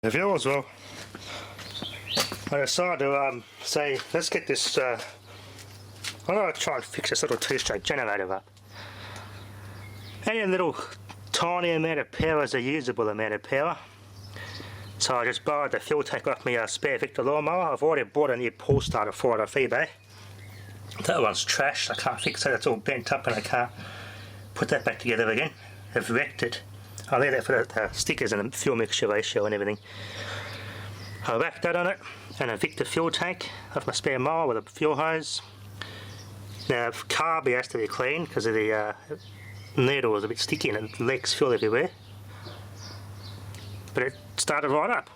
Review as well. I decided to say, let's get this, I'm going to try and fix this little two-stroke generator up. Any little tiny amount of power is a usable amount of power. So I just borrowed the fuel tank off my spare Victor lawnmower. I've already bought a new pull starter for it off eBay. That one's trashed, I can't fix it, it's all bent up and I can't put that back together again. I've wrecked it. I leave that for the stickers and the fuel mixture ratio and everything. I whacked that on it and a Victor fuel tank off my spare mower with a fuel hose. Now the carb has to be cleaned because of the needle was a bit sticky and it leaks fuel everywhere. But it started right up.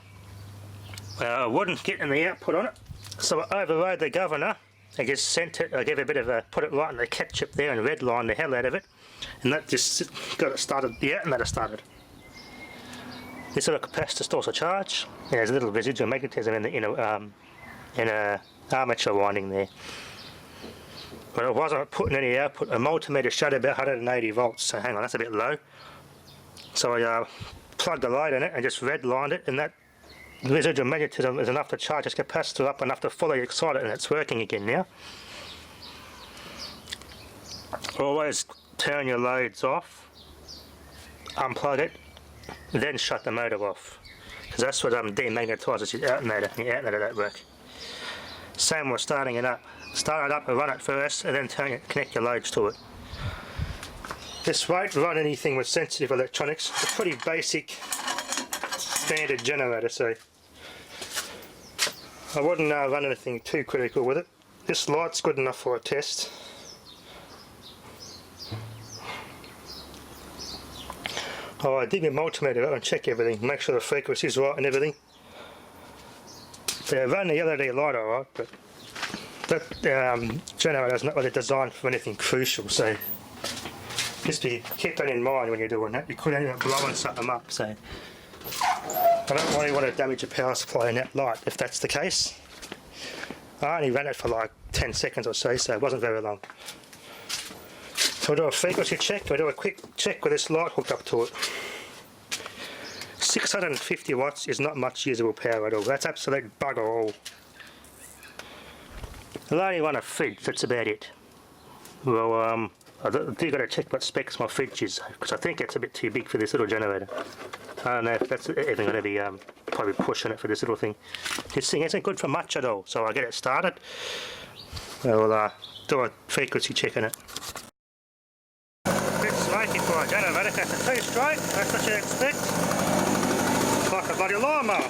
I wouldn't get in the output on it, so I overrode the governor. I just sent it, I gave it a bit of a, put it right in the ketchup there and redlined the hell out of it. And that just got it started, the alternator started. This little capacitor stores a charge. There's a little residual magnetism in a armature winding there. But it wasn't putting any output. A multimeter showed about 180 volts, so hang on, that's a bit low. So I plugged the light in it and just redlined it, and that residual magnetism is enough to charge this capacitor up enough to fully excite it, and it's working again now. Always turn your loads off, unplug it, then shut the motor off, because that's what demagnetises your alternator, and your alternator don't work. Same with starting it up. Start it up and run it first, and then connect your loads to it. This won't run anything with sensitive electronics. It's a pretty basic standard generator, so I wouldn't run anything too critical with it. This light's good enough for a test. I did my multimeter up and check everything, make sure the frequency's right and everything. They run the LED light alright, but that generator's not really designed for anything crucial, so just keep that in mind when you're doing that. You could end up blowing something up, so I don't really want to damage a power supply in that light if that's the case. I only ran it for like 10 seconds or so it wasn't very long. So we'll do a frequency check, we'll do a quick check with this light hooked up to it. 650 watts is not much usable power at all, that's absolute bugger all. I'll only run a fridge, that's about it. Well, I do got to check what specs my fridge is, because I think it's a bit too big for this little generator. I don't know if that's even going to be probably pushing it for this little thing. This thing isn't good for much at all, so I'll get it started. We'll do a frequency check on it. A bit smoky for a generator, that's a two-stroke, that's what you expect. Like a bloody lawnmower.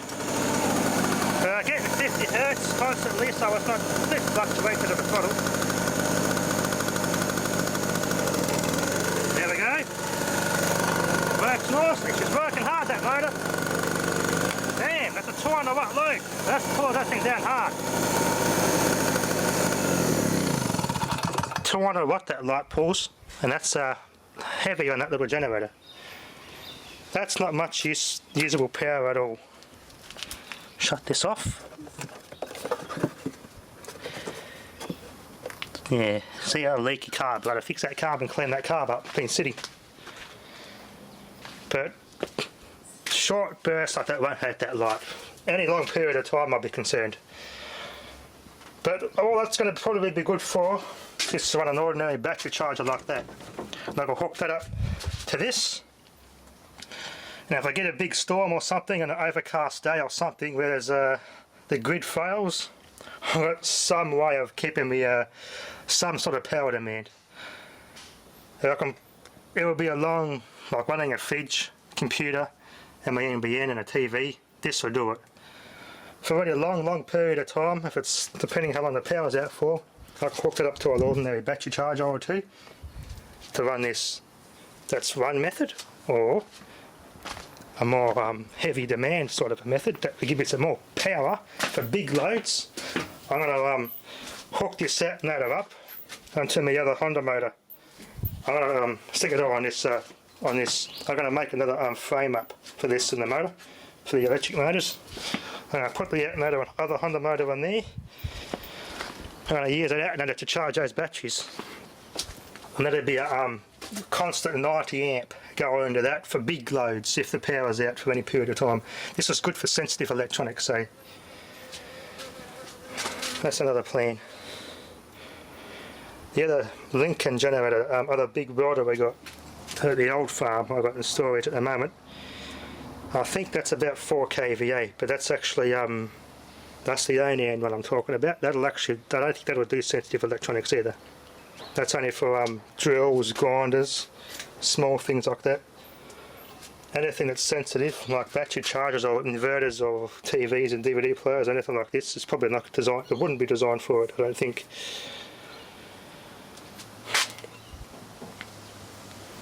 Getting 50 Hz constantly, so it's not this fluctuated of a throttle. There we go. Works nicely. She's working hard, that motor. Damn, that's a 200 watt load. That's pulling that thing down hard. 200 watt that light pulls, and that's heavy on that little generator. That's not much usable power at all. Shut this off. Yeah, see how leaky carb. Got to fix that carb and clean that carb up. Been sitting. But short bursts like that won't hurt that light. Any long period of time I'll be concerned. But all that's going to probably be good for is to run an ordinary battery charger like that. And I'll hook that up to this. Now if I get a big storm or something, an overcast day or something where there's the grid fails, I've got some way of keeping me some sort of power demand. It will be a long, like running a fridge, computer, and my NBN and a TV, this will do it. For a long period of time, if it's depending how long the power's out for, I've hooked it up to an ordinary battery charger or two to run this. That's one method, or a more heavy demand sort of a method that will give you some more power for big loads. I'm going to hook this alternator up onto my other Honda motor. I'm going to stick it all on this. I'm going to make another frame up for this in the motor, for the electric motors. I'm going to put the alternator on other Honda motor on there. I'm going to use that alternator to charge those batteries. And that'll be a constant 90 amp going into that for big loads if the power's out for any period of time. This is good for sensitive electronics, so that's another plan. The other Lincoln generator, other big welder we got at the old farm I got in storage at the moment, I think that's about 4 kVA, but that's actually that's the Onan one I'm talking about. That'll actually, I don't think that'll do sensitive electronics either. That's only for drills, grinders, small things like that. Anything that's sensitive, like battery chargers or inverters or TVs and DVD players, anything like this, is probably not designed. It wouldn't be designed for it, I don't think.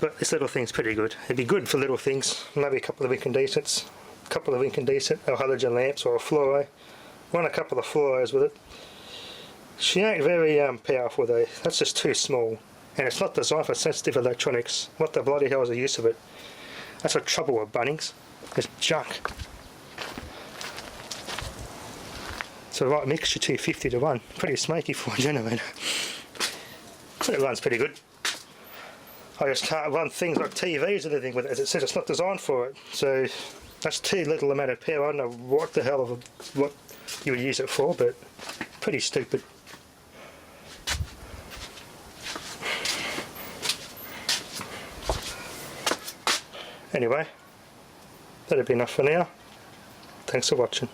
But this little thing's pretty good. It'd be good for little things, maybe a couple of incandescents, or halogen lamps, or a fluoro. Run a couple of fluoros with it. She ain't very powerful though. That's just too small, and it's not designed for sensitive electronics. What the bloody hell is the use of it? That's the trouble with Bunnings. It's junk. It's a right mixture, 250 to 1. Pretty smoky for a generator. It runs pretty good. I just can't run things like TVs and everything with it. As it says, it's not designed for it. So that's too little amount of power. I don't know what the hell of what you would use it for, but pretty stupid. Anyway, that'll be enough for now. Thanks for watching.